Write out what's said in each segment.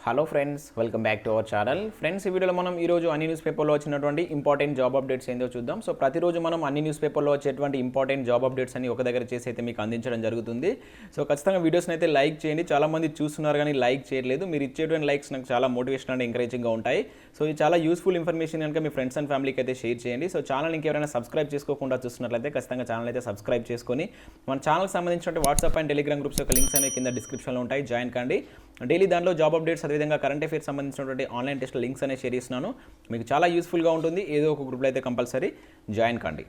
Hello friends, welcome back to our channel. Friends, ఈ వీడియోలో మనం ఈరోజు అన్ని న్యూస్ పేపర్లో వచ్చినటువంటి ఇంపార్టెంట్ జాబ్ అప్డేట్స్ ఏందో చూద్దాం. సో ప్రతిరోజు మనం అన్ని న్యూస్ పేపర్లో వచ్చేటువంటి ఇంపార్టెంట్ జాబ్ అప్డేట్స్ అని ఒక దగ్గర చేసి అయితే మీకు అందించడం జరుగుతుంది. సో ఖచ్చితంగా వీడియోస్ని అయితే లైక్ చేయండి. చాలామంది చూస్తున్నారు కానీ లైక్ చేయట్లేదు. మీరు ఇచ్చేటువంటి లైక్స్ నాకు చాలా మోటివేషన్ అండ్ ఎంకరేజింగ్గా ఉంటాయి. సో ఇది చాలా యూస్ఫుల్ ఇన్ఫర్మేషన్ కనుక మీ ఫ్రెండ్స్ అండ్ ఫ్యామిలీకి అయితే షేర్ చేయండి. సో ఛానల్ ఇంకెవరైనా సబ్స్క్రైబ్ చేసుకోకుండా చూస్తున్నట్లయితే ఖచ్చితంగా ఛానల్ అయితే సబ్స్క్రైబ్ చేసుకొని మన ఛానల్కి సంబంధించిన వాట్సాప్ అండ్ టెలిగ్రామ్ గ్రూప్స్ యొక్క లింక్స్ అనేవి కింద డిస్క్రిప్షన్లో ఉంటాయి, జాయిన్ కండి. డైలీ దానిలో జాబ్ అప్డేట్స్ అదేవిధంగా కరెంట్ అఫేర్స్ సంబంధించినటువంటి ఆన్లైన్ టెస్ట్ లింక్స్ అనేవి షేర్ చేస్తున్నాను. మీకు చాలా యూస్ఫుల్గా ఉంటుంది. ఏదో ఒక గ్రూప్లో అయితే కంపల్సరీ జాయిన్ కండి.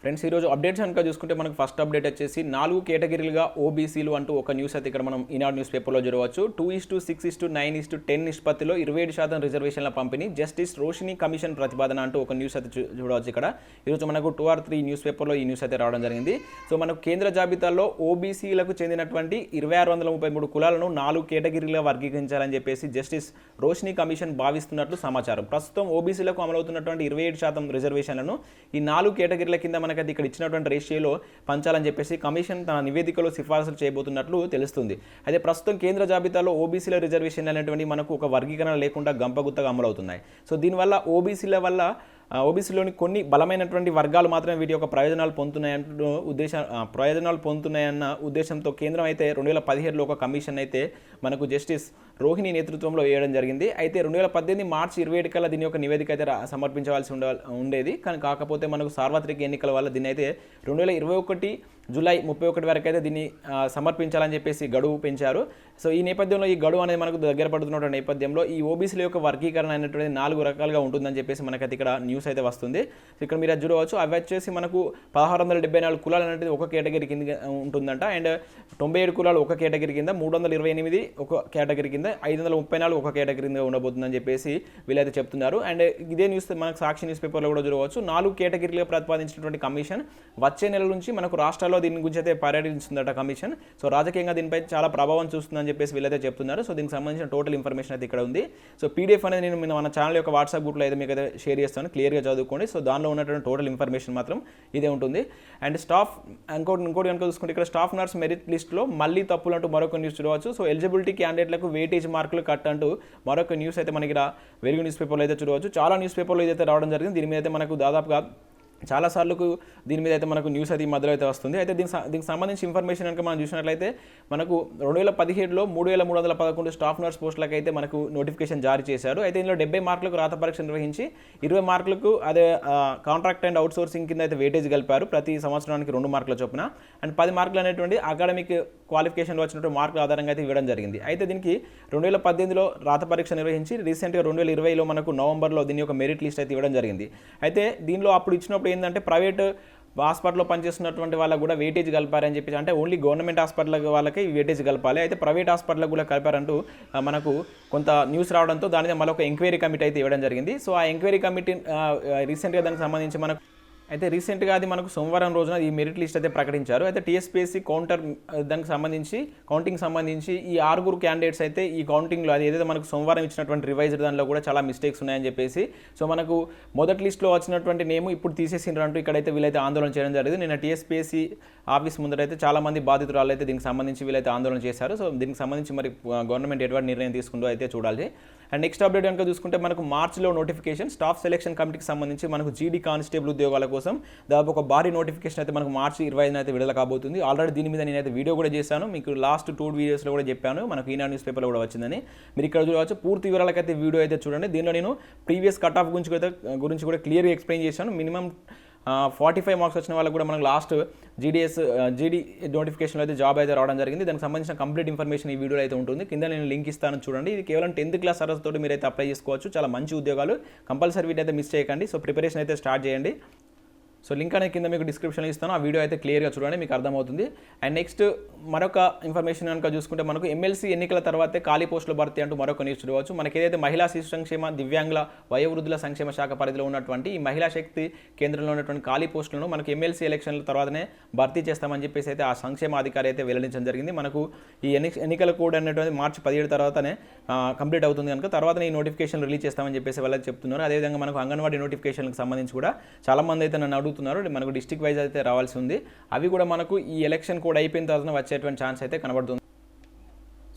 ఫ్రెండ్స్, ఈరోజు అప్డేట్స్ కనుక చూసుకుంటే మనకు ఫస్ట్ అప్డేట్ వచ్చేసి 4 కేటగిరీలుగా ఓబీసీలు అంటూ ఒక న్యూస్ అయితే ఇక్కడ మనం ఈనాడు న్యూస్ పేపర్లో చూడవచ్చు. 2:6:9:10 నిష్పత్తిలో 27% రిజర్వేషన్ల పంపిణీ, జస్టిస్ రోషిని కమిషన్ ప్రతిపాదన అంటూ ఒక న్యూస్ అయితే చూడవచ్చు. ఇక్కడ ఈరోజు మనకు 2 or 3 న్యూస్ పేపర్లో ఈ న్యూస్ అయితే రావడం జరిగింది. సో మనకు కేంద్ర జాబితాలో ఓబీసీలకు చెందినటువంటి 2633 కులాలను 4 కేటగిరీలుగా వర్గీకరించాలని చెప్పేసి జస్టిస్ రోషిని కమిషన్ భావిస్తున్నట్లు సమాచారం. ప్రస్తుతం ఓబీసీలకు అమలవుతున్నటువంటి 27% రిజర్వేషన్లను ఈ 4 కేటగిరీల కింద మనకి ఇక్కడ ఇచ్చినటువంటి రేషియోలో పంచాలని చెప్పేసి కమిషన్ తన నివేదికలో సిఫార్సులు చేయబోతున్నట్లు తెలుస్తుంది. అయితే ప్రస్తుతం కేంద్ర జాబితాలో ఓబీసీల రిజర్వేషన్లు అనేటువంటి మనకు ఒక వర్గీకరణ లేకుండా గంపగుత్తగా అమలవుతున్నాయి. సో దీనివల్ల ఓబీసీలోని కొన్ని బలమైనటువంటి వర్గాలు మాత్రమే వీటి యొక్క ప్రయోజనాలు పొందుతున్నాయన్న ఉద్దేశంతో కేంద్రం అయితే 2017లో ఒక కమిషన్ అయితే మనకు జస్టిస్ రోహిణి నేతృత్వంలో వేయడం జరిగింది. అయితే 2018 మార్చి 27 కల్లా దీని యొక్క నివేదిక అయితే సమర్పించవలసి ఉండేది. కానీ కాకపోతే మనకు సార్వత్రిక ఎన్నికల వల్ల దీన్ని అయితే 2021 జూలై 31 వరకు అయితే దీన్ని సమర్పించాలని చెప్పేసి గడువు పెంచారు. సో ఈ నేపథ్యంలో ఈ గడువు అనేది మనకు దగ్గర పడుతున్న నేపథ్యంలో ఈ ఓబీసీల యొక్క వర్గీకరణ అనేటువంటి 4 రకాలుగా ఉంటుందని చెప్పేసి మనకైతే ఇక్కడ న్యూస్ అయితే వస్తుంది. సో ఇక్కడ మీరు చూడవచ్చు. అవి వచ్చేసి మనకు 1674 కులాలు అనేది ఒక కేటగిరీ కింద ఉంటుందంట. అండ్ 97 కులాలు ఒక కేటగిరీ కింద, 328 ఒక కేటగిరీ కింద, 534 ఒక కేటగిరీ కింద ఉండబోతుందని చెప్పేసి వీళ్ళైతే చెప్తున్నారు. అండ్ ఇదే న్యూస్ మనకు సాక్షి న్యూస్ పేపర్లో కూడా చూడవచ్చు. 4 కేటగిరీలుగా ప్రతిపాదించినటువంటి కమిషన్ వచ్చే నెల నుంచి మనకు రాష్ట్రాల్లో దీని గురించి అయితే పర్యటిస్తుందట కమిషన్. సో రాజకీయంగా దీనిపై చాలా ప్రభావం చూస్తుందని చెప్పేసి వీళ్ళైతే చెప్తున్నారు. సో దీనికి సంబంధించిన టోటల్ ఇన్ఫర్మేషన్ అయితే ఇక్కడ ఉంది. సో పీడిఎఫ్ అనేది నేను మన ఛానల్ యొక్క వాట్సాప్ గ్రూప్లో అయితే మీకు అయితే షేర్ చేస్తాను, క్లియర్గా చదువుకోండి. సో దానిలో ఉన్నటువంటి టోటల్ ఇన్ఫర్మేషన్ మాత్రం ఇదే ఉంటుంది. అండ్ స్టాఫ్ ఇంకోటి కనుక చూసుకుంటే ఇక్కడ స్టాఫ్ నర్స్ మెరిట్ లిస్ట్లో మళ్ళీ తప్పులు అంటూ మరొక న్యూస్ చూడవచ్చు. సో ఎలిజిబిలిటీ క్యాండిడేట్లకు వెయిటేజ్ మార్కులు కట్ అంటూ మరొక న్యూస్ అయితే మనకి ఇక్కడ వెలుగు న్యూస్ పేపర్లో అయితే చూడవచ్చు. చాలా న్యూస్ పేపర్లో ఇదైతే రావడం జరిగింది. దీని మీద అయితే మనకు దాదాపుగా చాలాసార్లు దీని మీద అయితే మనకు న్యూస్ అది మధ్యలో అయితే వస్తుంది. అయితే దీనికి సంబంధించి ఇన్ఫర్మేషన్ కనుక మనం చూసినట్లయితే మనకు 2017లో 3311 స్టాఫ్ నర్స్ పోస్టులకు అయితే మనకు నోటిఫికేషన్ జారీ చేశారు. అయితే ఇందులో 70 మార్కులకు రాత పరీక్ష నిర్వహించి 20 మార్కులకు అదే కాంట్రాక్ట్ అండ్ అవుట్సోర్సింగ్ కింద అయితే వెయిటేజ్ కలిపారు. ప్రతి సంవత్సరానికి 2 మార్కుల చొప్పున. అండ్ 10 మార్కులు అనేటువంటి అకాడమిక్ క్వాలిఫికేషన్లో వచ్చినటువంటి మార్కుల ఆధారంగా అయితే ఇవ్వడం జరిగింది. అయితే దీనికి 2018లో రాత పరీక్ష నిర్వహించి రీసెంట్గా 2020లో మనకు నవంబర్లో దీని యొక్క మెరిట్ లిస్ట్ అయితే ఇవ్వడం జరిగింది. అయితే దీనిలో అప్పుడు ఇచ్చినప్పుడు ఏంటంటే ప్రైవేట్ హాస్పిటల్లో పనిచేస్తున్నటువంటి వాళ్ళకు కూడా వెయిటేజ్ కలిపారని చెప్పేసి, అంటే ఓన్లీ గవర్నమెంట్ హాస్పిటల్ వాళ్ళకి వెయిటేజ్ కలపాలి, అయితే ప్రైవేట్ హాస్పిటల్కి కూడా కలిపారంటూ మనకు కొంత న్యూస్ రావడంతో దాని మీద మళ్ళీ ఒక ఎంక్వైరీ కమిటీ అయితే ఇవ్వడం జరిగింది. సో ఆ ఎంక్వైరీ కమిటీ రీసెంట్గా దానికి సంబంధించి రీసెంట్గా అది మనకు సోమవారం రోజున ఈ మెరిట్ లిస్ట్ అయితే ప్రకటించారు. అయితే టీఎస్పీఎస్సీ దానికి కౌంటింగ్ సంబంధించి ఈ 6 క్యాండిడేట్స్ అయితే ఈ కౌంటింగ్లో అది ఏదైతే మనకు సోమవారం ఇచ్చినటువంటి రివైజ్డ్ దానిలో కూడా చాలా మిస్టేక్స్ ఉన్నాయని చెప్పేసి, సో మనకు మొదటి లిస్ట్లో వచ్చినటువంటి నేమ్ ఇప్పుడు తీసేసిండ్రు అంటూ ఇక్కడైతే వీళ్ళైతే ఆందోళన చేయడం జరిగింది. నిన్న టీఎస్పీఎస్సీ ఆఫీస్ ముందరైతే చాలామంది బాధితురాలు అయితే దీనికి సంబంధించి వీళ్ళైతే ఆందోళన చేశారు. సో దీనికి సంబంధించి మరి గవర్నమెంట్ ఎటువంటి నిర్ణయం తీసుకుంటూ అయితే చూడాలి. అండ్ నెక్స్ట్ అప్డేట్ కనుక చూసుకుంటే మనకు మార్చిలో నోటిఫికేషన్ స్టాఫ్ సెలెక్షన్ కమిటీకి సంబంధించి మనకు జీడీ కానిస్టేబుల్ ఉద్యోగాల కోసం దాదాపు ఒక భారీ నోటిఫికేషన్ అయితే మనకు మార్చి 25న అయితే విడుదల కాబోతుంది. ఆల్రెడీ దీని మీద నేనైతే వీడియో కూడా చేశాను, మీకు లాస్ట్ 2 వీడియోస్లో కూడా చెప్పాను, మనకు ఈనాడు న్యూస్ పేపర్లో కూడా వచ్చిందని. మీరు ఇక్కడ చూడవచ్చు. పూర్తి వివరాలకైతే వీడియో అయితే చూడండి. దీనిలో నేను ప్రీవియస్ కట్ ఆఫ్ గురించి కూడా క్లియర్గా ఎక్స్ప్లెయిన్ చేశాను. మినిమం 45 మార్క్స్ వచ్చిన వాళ్ళకి కూడా మనకు లాస్ట్ జీడీ నోటిఫికేషన్లో అయితే జాబ్ అయితే రావడం జరిగింది. దానికి సంబంధించిన కంప్లీట్ ఇన్ఫర్మేషన్ ఈ వీడియోలో అయితే ఉంటుంది. కింద నేను లింక్ ఇస్తాను, చూడండి. ఇది కేవలం 10th క్లాస్ సర్వీస్ తోటి మీరు అయితే అప్లై చేసుకోవచ్చు. చాలా మంచి ఉద్యోగాలు, కంపల్సరీ వీటి అయితే మిస్ చేయకండి. సో ప్రిపరేషన్ అయితే స్టార్ట్ చేయండి. సో లింక్ అనేది కింద మీకు డిస్క్రిప్షన్లో ఇస్తాను, ఆ వీడియో అయితే క్లియర్గా చూడండి, మీకు అర్థమవుతుంది. అండ్ నెక్స్ట్ మరొక ఇన్ఫర్మేషన్ కనుక చూసుకుంటే మనకు ఎమ్మెల్సీ ఎన్నికల తర్వాతే ఖాళీ పోస్టులు భర్తీ అంటూ మరొక న్యూస్ చూడవచ్చు. మనకి ఏదైతే మహిళా శిశు సంక్షేమ దివ్యాంగుల వయోవృద్ధుల సంక్షేమ శాఖ పరిధిలో ఉన్నటువంటి ఈ మహిళా శక్తి కేంద్రంలో ఉన్నటువంటి ఖాళీ పోస్టులను మనకు ఎమ్మెల్సీ ఎలక్షన్ల తర్వాతనే భర్తీ చేస్తామని చెప్పేసి అయితే ఆ సంక్షేమ అధికారి అయితే వెల్లడించడం జరిగింది. మనకు ఈ ఎన్నికల కోడ్ అనేటువంటి మార్చి 17 తర్వాతనే కంప్లీట్ అవుతుంది కనుక తర్వాతనే ఈ నోటిఫికేషన్ రిలీజ్ చేస్తామని చెప్పేసి వాళ్ళు చెప్తున్నారు. అదేవిధంగా మనకు అంగన్వాడీ నోటిఫికేషన్కి సంబంధించి కూడా చాలామంది అయితే నన్ను అడుగుతున్నారు. మనకు డిస్ట్రిక్ట్ వైజ్ అయితే రావాల్సి ఉంది. అవి కూడా మనకు ఈ ఎలక్షన్ కోడ్ అయిపోయిన తర్వాత వచ్చేటువంటి ఛాన్స్ అయితే కనబడుతుంది.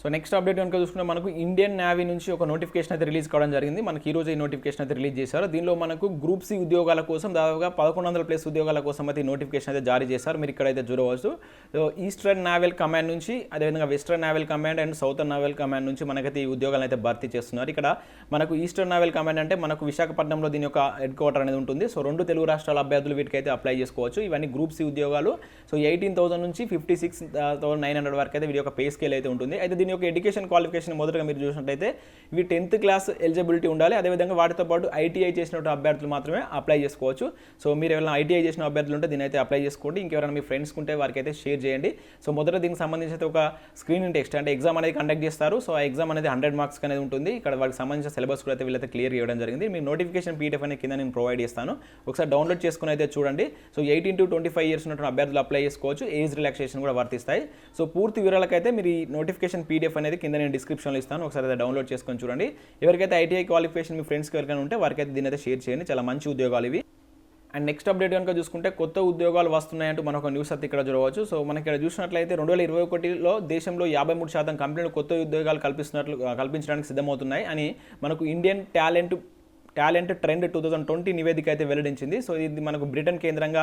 సో నెక్స్ట్ అప్డేట్ కనుక చూసుకుంటే మనకు ఇండియన్ నేవీ నుంచి ఒక నోటిఫికేషన్ అయితే రిలీజ్ కావడం జరిగింది. మనకి ఈ రోజు ఈ నోటిఫికేషన్ అయితే రిలీజ్ చేశారు. దీనిలో మనకు గ్రూప్ సి ఉద్యోగాల కోసం దాదాపుగా 1100+ ఉద్యోగాల కోసం అయితే నోటిఫికేషన్ అయితే జారీ చేశారు. మీరు ఇక్కడైతే చూడవచ్చు. సో ఈస్టర్న్ నావల్ కమాండ్ నుంచి, అదేవిధంగా western naval command and southern naval command నుంచి మనకైతే ఈ ఉద్యోగాలను అయితే భర్తీ చేస్తున్నారు. ఇక్కడ మనకు ఈస్టర్న్ నావల్ కమాండ్ అంటే మనకు విశాఖపట్నంలో దీని యొక్క హెడ్ క్వార్టర్ అనేది ఉంటుంది. సో 2 తెలుగు రాష్ట్రాల అభ్యర్థులు వీటికైతే అప్లై చేసుకోవచ్చు. ఇవన్నీ గ్రూప్ సి ఉద్యోగాలు. సో 18,000 నుంచి 56,900 వరకు అయితే వీటి యొక్క పే స్కేల్ అయితే ఉంటుంది. అయితే దీని యొక్క ఎడ్యుకేషన్ క్వాలిఫికేషన్ మొదటగా మీరు చూసినట్లయితే ఇవి 10th క్లాస్ ఎలిజిబిలిటీ ఉండాలి. అదేవిధంగా వాటితో పాటు ఐటీఐ చేసినటువంటి అభ్యర్థులు మాత్రమే అప్లై చేసుకోవచ్చు. సో మీరు ఎవరైనా ఐటీఐ చేసిన అభ్యర్థులు ఉంటే దీని అయితే అప్లై చేసుకోండి. ఇంకెవరైనా మీ ఫ్రెండ్స్ ఉంటే వారికి అయితే షేర్ చేయండి. సో మొదట దీనికి సంబంధించి అయితే ఒక స్క్రీనింగ్ టెస్ట్ అంటే ఎగ్జామ్ అనేది కండక్ట్ చేస్తారు. సో ఆ ఎగ్జామ్ అనేది 100 మార్క్స్ అనేది ఉంటుంది. ఇక్కడ వాటికి సంబంధించిన సిలబస్ కూడా అయితే వీళ్ళైతే క్లియర్ చేయడం జరిగింది. మీ నోటిఫికేషన్ పీడిఎఫ్ అనేది కింద నేను ప్రొవైడ్ చేస్తాను. ఒకసారి డౌన్లోడ్ చేసుకుని అయితే చూడండి. సో 18 to 25 ఇయర్స్ ఉన్నటువంటి అభ్యర్థులు అప్లై చేసుకోవచ్చు. ఏజ్ రిలాక్సేషన్ కూడా వర్తిస్తాయి. సో పూర్తి వివరాలకైతే మీరు ఈ నోటిఫికేషన్ పీడిఎఫ్ అనేది కింద నేను డిస్క్రిప్షన్లో ఇస్తాను. ఒకసారి అయితే డౌన్లోడ్ చేసుకొని చూడండి. ఎవరికైతే ఐటీఐ క్వాలిఫికేషన్ మీ ఫ్రెండ్స్కి ఎవరికైనా ఉంటే వారికైతే దీని అయితే షేర్ చేయండి. చాలా మంచి ఉద్యోగాలు ఇవి. అండ్ నెక్స్ట్ అప్డేట్ కనుక చూసుకుంటే కొత్త ఉద్యోగాలు వస్తున్నాయంటూ మనకు న్యూస్ అయితే ఇక్కడ చూడవచ్చు. సో మనకి ఇక్కడ చూసినట్లయితే 2021లో దేశంలో 53% కంపెనీలు కొత్త ఉద్యోగాలు కల్పించడానికి సిద్ధమవుతున్నాయి అని మనకు ఇండియన్ టాలెంట్ ట్రెండ్ 2020 నివేదిక అయితే వెల్లడించింది. సో ఇది మనకు బ్రిటన్ కేంద్రంగా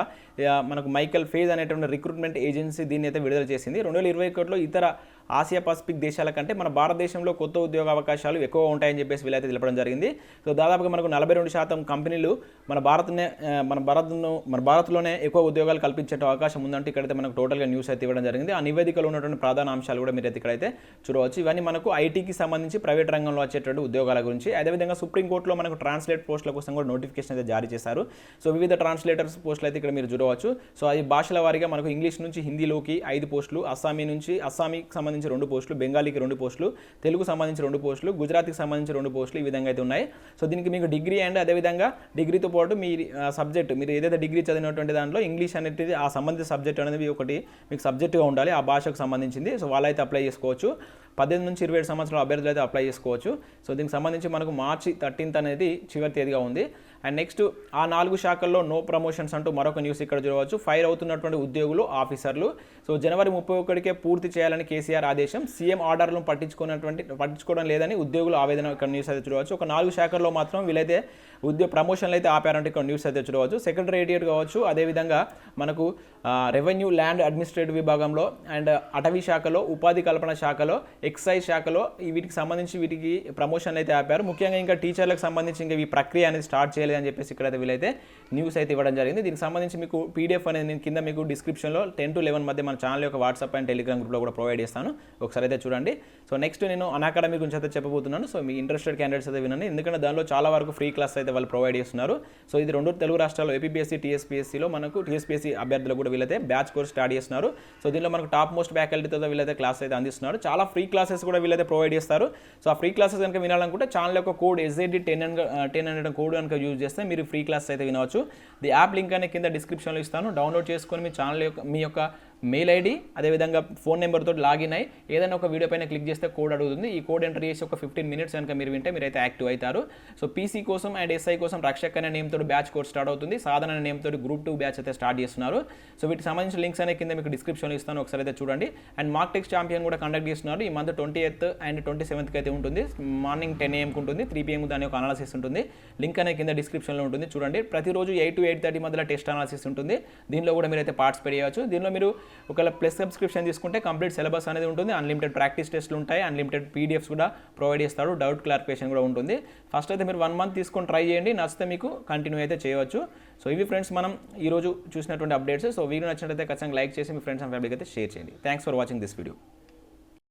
మనకు మైకల్ ఫేజ్ అనేటువంటి రిక్రూట్మెంట్ ఏజెన్సీ దీన్ని అయితే విడుదల చేసింది. 2021లో ఇతర ఆసియా పసిఫిక్ దేశాల కంటే మన భారతదేశంలో కొత్త ఉద్యోగ అవకాశాలు ఎక్కువ ఉంటాయని చెప్పేసి వీళ్ళైతే తెలపడం జరిగింది. సో దాదాపుగా మనకు 42% కంపెనీలు మన భారత్లోనే ఎక్కువ ఉద్యోగాలు కల్పించే అవకాశం ఉందంటే ఇక్కడైతే మనకు టోటల్గా న్యూస్ అయితే ఇవ్వడం జరిగింది. ఆ నివేదికలో ఉన్నటువంటి ప్రధాన అంశాలు కూడా మీరైతే ఇక్కడైతే చూడవచ్చు. ఇవన్నీ మనకు ఐటీకి సంబంధించి ప్రైవేట్ రంగంలో వచ్చేటువంటి ఉద్యోగాల గురించి. అదేవిధంగా సుప్రీంకోర్టులో మనకు ట్రాన్స్లేట్ పోస్టుల కోసం కూడా నోటిఫికేషన్ అయితే జారీ చేశారు. సో వివిధ ట్రాన్స్లేటర్స్ పోస్టులు అయితే ఇక్కడ మీరు చూడవచ్చు. సో అది భాషల వారీగా మనకు ఇంగ్లీష్ నుంచి హిందీలోకి 5 పోస్టులు, అస్సామీకి సంబంధించి 2 పోస్టులు, బెంగాలీకి 2 పోస్టులు, తెలుగు సంబంధించి 2 పోస్టులు, గుజరాత్కి సంబంధించి 2 పోస్టులు ఈ విధంగా అయితే ఉన్నాయి. సో దీనికి మీకు డిగ్రీ అండ్ అదేవిధంగా డిగ్రీతో పాటు మీ సబ్జెక్ట్ మీరు ఏదైతే డిగ్రీ చదివినటువంటి దాంట్లో ఇంగ్లీష్ అనేది ఆ సంబంధిత సబ్జెక్ట్ అనేది ఒకటి మీకు సబ్జెక్టుగా ఉండాలి, ఆ భాషకు సంబంధించింది. సో వాళ్ళైతే అప్లై చేసుకోవచ్చు. 18 నుంచి 27 సంవత్సరాల అభ్యర్థులు అయితే అప్లై చేసుకోవచ్చు. సో దీనికి సంబంధించి మనకు మార్చి 13th అనేది చివరి తేదీగా ఉంది. అండ్ నెక్స్ట్ ఆ 4 శాఖల్లో నో ప్రమోషన్స్ అంటూ మరొక న్యూస్ ఇక్కడ చూడవచ్చు. ఫైర్ అవుతున్నటువంటి ఉద్యోగులు, ఆఫీసర్లు. సో జనవరి 31కే పూర్తి చేయాలని కేసీఆర్ ఆదేశం. సీఎం ఆర్డర్లను పట్టించుకోవడం లేదని ఉద్యోగులు ఆవేదన ఇక్కడ న్యూస్ అయితే చూడవచ్చు. ఒక 4 శాఖల్లో మాత్రం వీళ్ళైతే ప్రమోషన్లు అయితే ఆపారంటే ఇక్కడ న్యూస్ అయితే చూడవచ్చు. సెక్రటేరియట్ కావచ్చు, అదేవిధంగా మనకు రెవెన్యూ ల్యాండ్ అడ్మినిస్ట్రేటివ్ విభాగంలో అండ్ అటవీ శాఖలో, ఉపాధి కల్పన శాఖలో, ఎక్సైజ్ శాఖలో వీటికి సంబంధించి ప్రమోషన్లు అయితే ఆపారు. ముఖ్యంగా ఇంకా టీచర్లకు సంబంధించి ఇంకా ఈ ప్రక్రియ అనేది స్టార్ట్ చేయలేదు అని చెప్పేసి ఇక్కడైతే వీళ్ళైతే న్యూస్ అయితే ఇవ్వడం జరిగింది. దీనికి సంబంధించి మీకు పీడిఎఫ్ అనేది నేను కింద మీకు డిస్క్రిప్షన్లో 10 to 11 మధ్య మన ఛానల్ యొక్క వాట్సాప్ అండ్ టెలిగ్రామ్ గ్రూప్లో కూడా ప్రొవైడ్ చేస్తాను. ఒకసారి అయితే చూడండి. సో నెక్స్ట్ నేను అనాకాడమీ గురించి అయితే చెప్పబోతున్నాను. సో మీ ఇంట్రెస్టెడ్ క్యాండిడేట్స్ అయితే వినండి. ఎందుకంటే దానిలో చాలా వరకు ఫ్రీ క్లాస్ అయితే వాళ్ళు ప్రొవైడ్ చేస్తున్నారు. సో ఇది 2 తెలుగు రాష్ట్రాల్లో ఏపీపీఎస్సీ, టీఎస్పీఎస్సీలో మనకు టీఎస్పీఎస్సీ అభ్యర్థులు కూడా వీళ్ళైతే బ్యాచ్ కోర్స్ స్టార్ట్ చేస్తున్నారు. సో దీనిలో మనకు టాప్ మోస్ట్ ఫ్యాకల్టీతో వీళ్ళైతే క్లాస్ అయితే అందిస్తున్నారు. చాలా ఫ్రీ క్లాసెస్ కూడా వీళ్ళైతే ప్రొవైడ్ చేస్తారు. సో ఆ ఫ్రీ క్లాసెస్ కనుక వినాలనుకుంటే ఛానల్ యొక్క కోడ్ SZD10 అనే కోడ్ కనుక యూజ్ చేస్తే మీరు ఫ్రీ క్లాస్ అయితే వినవచ్చు. ది యాప్ లింక్ అనేది కింద డిస్క్రిప్షన్లో ఇస్తాను. డౌన్లోడ్ చేసుకొని మీ ఛానల్ యొక్క మీ యొక్క మెయిల్ ఐడి అదేవిధంగా ఫోన్ నెంబర్తో లాగిన్ అయ్యి ఏదైనా ఒక వీడియో పైన క్లిక్ చేస్తే కోడ్ అడుగుతుంది. ఈ కోడ్ ఎంటర్ చేసి ఒక 15 minutes కనుక మీరు వింటే మీరైతే యాక్టివ్ అవుతారు. సో పీసీ కోసం అండ్ ఎస్ఐ కోసం రక్షక్ అనే నేమ్ తోటి బ్యాచ్ కోర్స్ స్టార్ట్ అవుతుంది. సాధన అనే నేమ్ తోటి గ్రూప్ 2 బ్యాచ్ అయితే స్టార్ట్ చేస్తున్నారు. సో వీటికి సంబంధించిన లింక్స్ అనే కింద మీకు డిస్క్రిప్షన్లో ఇస్తాను. ఒకసారి అయితే చూడండి. అండ్ మార్క్ టెక్స్ట్ ఛాంపియన్ కూడా కండక్ట్ చేస్తున్నారు. ఈ మంత్ 28th అండ్ 27th అయితే ఉంటుంది. మార్నింగ్ 10 AM ఉంటుంది, 3 PM దాని యొక్క అనాలిసిస్ ఉంటుంది. లింక్ అనే కింద డిస్క్రిప్షన్లో ఉంటుంది. చూడండి, ప్రతిరోజు 8 to 8:30 మధ్యలో టెస్ట్ అనాలిసిస్ ఉంటుంది. దీనిలో కూడా మీరైతే పార్టిసిపేట్ చేయవచ్చు. దీనిలో మీరు ఒకవేళ ప్లస్ సబ్స్క్రిప్షన్ తీసుకుంటే కంప్లీట్ సిలబస్ అనేది ఉంటుంది. అన్లిమిటెడ్ ప్రాక్టీస్ టెస్ట్లు ఉంటాయి, అన్లిమిటెడ్ పీడిఎఫ్స్ కూడా ప్రొవైడ్ చేస్తారు, డౌట్ క్లారిఫికేషన్ కూడా ఉంటుంది. ఫస్ట్ అయితే మీరు 1 month తీసుకొని ట్రై చేయండి, నచ్చితే మీకు కంటిన్యూ అయితే చేయవచ్చు. సో ఇవి ఫ్రెండ్స్ మనం ఈరోజు చూసినటువంటి అప్డేట్స్. సో వీడియో నచ్చినట్లయితే ఖచ్చితంగా లైక్ చేసి మీ ఫ్రెండ్స్ అండ్ ఫ్యామిలీకి అయితే షేర్ చేయండి. Thanks for watching this video.